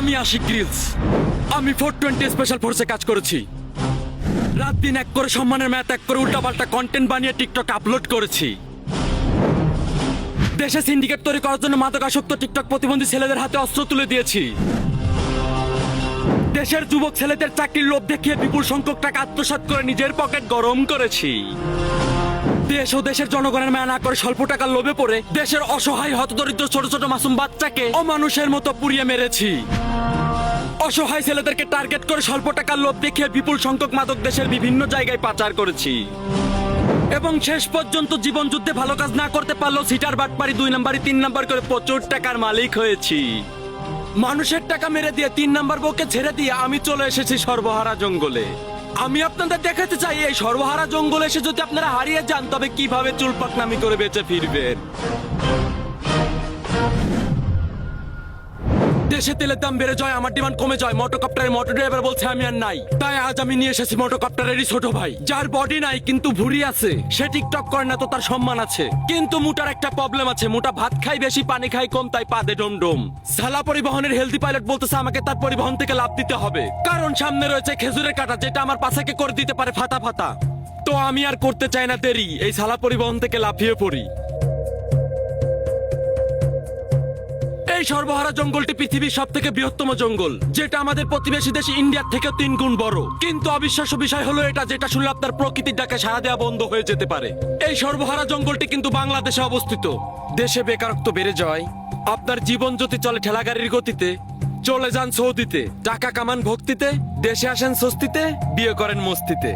আমি আশিক গ্রিলস। আমি 420 স্পেশাল ফোর্সে কাজ করেছি। রাত দিন এক করে সম্মানের ম্যাথ এক করে উল্টাপাল্টা কন্টেন্ট বানিয়ে টিকটক আপলোড করেছি। দেশে সিন্ডিকেট তৈরি করার জন্য মাদকাসক্ত টিকটক প্রতিবন্ধী ছেলেদের হাতে অস্ত্র তুলে দিয়েছি। দেশের যুবক ছেলেদের চাকরির লোভ দেখিয়ে বিপুল সংখ্যক টাকা আত্মসাৎ করে নিজের পকেট গরম করেছি। দেশ ও দেশের জনগণের মায়া না করে স্বল্প টাকার লোভে পড়ে দেশের অসহায় হতদরিদ্র ছোট ছোট মাসুম বাচ্চাকে অমানুষের মতো পুড়িয়ে মেরেছি। অসহায় ছেলেদেরকে টার্গেট করে স্বল্প টাকার লোভ দেখিয়ে বিপুল সংখ্যক মাদক দেশের বিভিন্ন জায়গায় পাচার করেছি। এবং শেষ পর্যন্ত জীবন যুদ্ধে ভালো কাজ না করতে পারলেও সিটার বাটপারি 2 নাম্বারি 3 নাম্বার করে প্রচুর টাকার মালিক হয়েছি। মানুষের টাকা মেরে দিয়ে 3 নাম্বার বউকে ছেড়ে দিয়ে আমি চলে এসেছি সর্বহারা জঙ্গলে। আমি আপনাদের দেখাতে চাই এই সর্বহারা জঙ্গলে এসে যদি আপনারা হারিয়ে যান তবে কিভাবে চুলপাকনামি করে বেঁচে ফিরবেন। দেশে তেলের দাম বেড়ে যায়, আমার ডিমান্ড কমে যায়। মোটরকপ্টারের মোটর ড্রাইভার বলছে আমি আর নাই, তাই আজ আমি নিয়ে এসেছি মোটরকপ্টারেরই ছোট ভাই, যার বডি নাই কিন্তু ভুঁড়ি আছে। সে টিকটক করে না তো তার সম্মান আছে, কিন্তু মুটার একটা প্রবলেম আছে। মুটা ভাত খাই বেশি, পানি খাই কম, তাই পাদে ডমডম। সালা পরিবহনের হেলদি পাইলট বলতেছে আমাকে তার পরিবহন থেকে লাভ দিতে হবে, কারণ সামনে রয়েছে খেজুরের কাঁটা যেটা আমার পাশাকে করে দিতে পারে ফাটা ফাটা। তো আমি আর করতে চাই না দেরি, এই সালা পরিবহন থেকে লাফিয়ে পড়ি। এই সর্বহারা জঙ্গলটি পৃথিবীর সব থেকে বৃহত্তম জঙ্গল, যেটা আমাদের প্রতিবেশী দেশ ইন্ডিয়ার থেকে 3 গুণ বড়। কিন্তু অবিশ্বাস্য বিষয় হলো এটা, যেটা শুনলে আপনার প্রকৃতির ডাকে সাড়া দেওয়া বন্ধ হয়ে যেতে পারে। এই সর্বহারা জঙ্গলটি কিন্তু বাংলাদেশে অবস্থিত। দেশে বেকারত্ব বেড়ে যায়, আপনার জীবন যদি চলে ঠেলাগাড়ির গতিতে। চলে যান সৌদিতে, টাকা কামান ভক্তিতে, দেশে আসেন স্বস্তিতে, বিয়ে করেন মস্তিতে।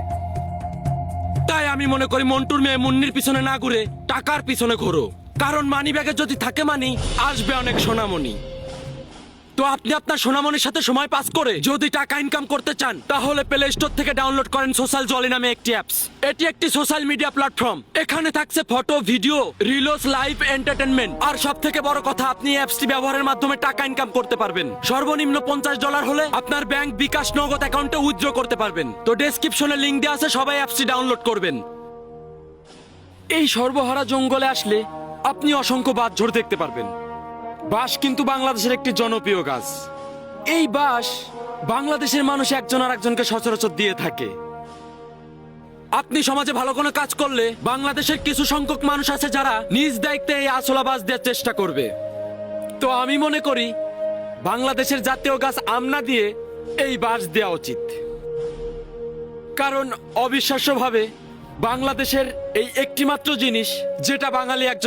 তাই আমি মনে করি মন্টুর মেয়ে মুন্নির পিছনে না ঘুরে টাকার পিছনে ঘোরো, কারণ মানি ব্যাগে যদি থাকে মানি আসবে অনেক সোনামণি। তো আপনি আপনার সোনামণির সাথে সময় পাস করে যদি টাকা ইনকাম করতে চান তাহলে প্লে স্টোর থেকে ডাউনলোড করেন সোশ্যাল জলি নামে একটি অ্যাপস। এটি একটি সোশ্যাল মিডিয়া প্ল্যাটফর্ম। এখানে থাকছে photo, video, reels, live entertainment. আর সব থেকে বড় কথা, আপনি এই অ্যাপসটি ব্যবহারের মাধ্যমে টাকা ইনকাম করতে পারবেন। সর্বনিম্ন $50 হলে আপনার ব্যাংক, বিকাশ, নগদ অ্যাকাউন্টে উইথড্র করতে পারবেন। তো ডেসক্রিপশনে লিংক দেওয়া আছে, সবাই অ্যাপসটি ডাউনলোড করবেন। এই সর্বহারা জঙ্গলে আসলে আপনি অসংখ্য বাঁশঝড় দেখতে পারবেন। বাঁশ কিন্তু বাংলাদেশের একটি জনপ্রিয় গাছ। এই বাঁশ বাংলাদেশের মানুষ একজন আর একজনকে সচরাচর দিয়ে থাকে। আপনি সমাজে ভালো কোনো কাজ করলে বাংলাদেশের কিছু সংখ্যক মানুষ আছে যারা নিজ দায়িত্বে এই আসলা বাঁশ দেওয়ার চেষ্টা করবে। তো আমি মনে করি বাংলাদেশের জাতীয় গাছ আম না দিয়ে এই বাঁশ দেওয়া উচিত, কারণ অবিশ্বাস্যভাবে বাংলাদেশের এই একটি মাত্র জিনিস যেটা বাঙালি একজন